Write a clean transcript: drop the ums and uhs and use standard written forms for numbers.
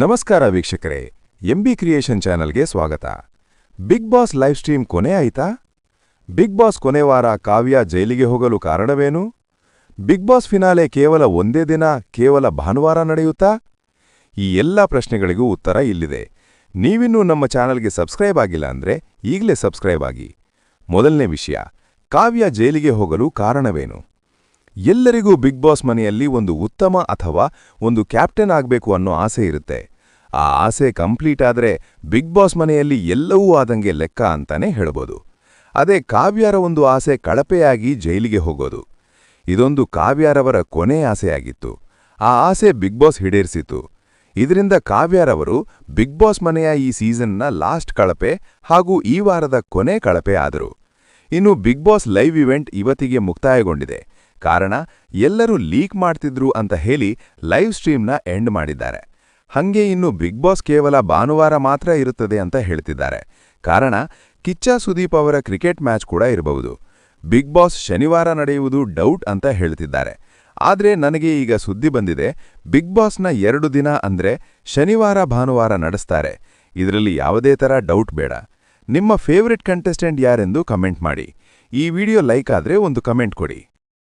ನಮಸ್ಕಾರ ವೀಕ್ಷಕರೇ, MB creation ಚಾನಲ್ಗೆ ಸ್ವಾಗತ. ಬಿಗ್ ಬಾಸ್ ಲೈವ್ ಸ್ಟ್ರೀಮ್ ಕೊನೆ ಆಯ್ತಾ? ಬಿಗ್ ಬಾಸ್ ಕೊನೆ ವಾರ ಕಾವ್ಯ ಜೈಲಿಗೆ ಹೋಗಲು ಕಾರಣವೇನು? ಬಿಗ್ ಬಾಸ್ ಫಿನಾಲೆ ಕೇವಲ ಒಂದೇ ದಿನ, ಕೇವಲ ಭಾನುವಾರ ನಡೆಯುತ್ತಾ? ಈ ಎಲ್ಲ ಪ್ರಶ್ನೆಗಳಿಗೂ ಉತ್ತರ ಇಲ್ಲಿದೆ. ನೀವಿನ್ನೂ ನಮ್ಮ ಚಾನಲ್ಗೆ ಸಬ್ಸ್ಕ್ರೈಬ್ ಆಗಿಲ್ಲ ಅಂದ್ರೆ ಈಗಲೇ ಸಬ್ಸ್ಕ್ರೈಬ್ ಆಗಿ. ಮೊದಲನೇ ವಿಷಯ, ಕಾವ್ಯ ಜೈಲಿಗೆ ಹೋಗಲು ಕಾರಣವೇನು? ಎಲ್ಲರಿಗೂ ಬಿಗ್ ಬಾಸ್ ಮನೆಯಲ್ಲಿ ಒಂದು ಉತ್ತಮ ಅಥವಾ ಒಂದು ಕ್ಯಾಪ್ಟನ್ ಆಗಬೇಕು ಅನ್ನೋ ಆಸೆ ಇರುತ್ತೆ. ಆ ಆಸೆ ಕಂಪ್ಲೀಟ್ ಆದ್ರೆ ಬಿಗ್ ಬಾಸ್ ಮನೆಯಲ್ಲಿ ಎಲ್ಲವೂ ಆದಂಗೆ ಲೆಕ್ಕ ಅಂತಾನೆ ಹೇಳ್ಬೋದು. ಅದೇ ಕಾವ್ಯರ ಒಂದು ಆಸೆ ಕಳಪೆಯಾಗಿ ಜೈಲಿಗೆ ಹೋಗೋದು. ಇದೊಂದು ಕಾವ್ಯರವರ ಕೊನೆ ಆಸೆಯಾಗಿತ್ತು. ಆ ಆಸೆ ಬಿಗ್ ಬಾಸ್ ಹಿಡೇರಿಸಿತು. ಇದರಿಂದ ಕಾವ್ಯರವರು ಬಿಗ್ ಬಾಸ್ ಮನೆಯ ಈ ಸೀಸನ್ನ ಲಾಸ್ಟ್ ಕಳಪೆ ಹಾಗೂ ಈ ವಾರದ ಕೊನೆ ಕಳಪೆ ಆದರು. ಇನ್ನು ಬಿಗ್ ಬಾಸ್ ಲೈವ್ ಇವೆಂಟ್ ಇವತ್ತಿಗೆ ಮುಕ್ತಾಯಗೊಂಡಿದೆ. ಕಾರಣ, ಎಲ್ಲರೂ ಲೀಕ್ ಮಾಡ್ತಿದ್ರು ಅಂತ ಹೇಳಿ ಲೈವ್ ಸ್ಟ್ರೀಮ್ನ ಎಂಡ್ ಮಾಡಿದ್ದಾರೆ. ಹಂಗೆ ಇನ್ನು ಬಿಗ್ ಬಾಸ್ ಕೇವಲ ಭಾನುವಾರ ಮಾತ್ರ ಇರುತ್ತದೆ ಅಂತ ಹೇಳ್ತಿದ್ದಾರೆ. ಕಾರಣ, ಕಿಚ್ಚ ಸುದೀಪ್ ಅವರ ಕ್ರಿಕೆಟ್ ಮ್ಯಾಚ್ ಕೂಡ ಇರಬಹುದು. ಬಿಗ್ ಬಾಸ್ ಶನಿವಾರ ನಡೆಯುವುದು ಡೌಟ್ ಅಂತ ಹೇಳ್ತಿದ್ದಾರೆ. ಆದ್ರೆ ನನಗೆ ಈಗ ಸುದ್ದಿ ಬಂದಿದೆ, ಬಿಗ್ ಬಾಸ್ನ 2 ದಿನ ಅಂದ್ರೆ ಶನಿವಾರ ಭಾನುವಾರ ನಡೆಸ್ತಾರೆ. ಇದರಲ್ಲಿ ಯಾವುದೇ ಥರ ಡೌಟ್ ಬೇಡ. ನಿಮ್ಮ ಫೇವರಿಟ್ ಕಂಟೆಸ್ಟೆಂಟ್ ಯಾರೆಂದು ಕಮೆಂಟ್ ಮಾಡಿ. ಈ ವಿಡಿಯೋ ಲೈಕ್ ಆದ್ರೆ ಒಂದು ಕಮೆಂಟ್ ಕೊಡಿ.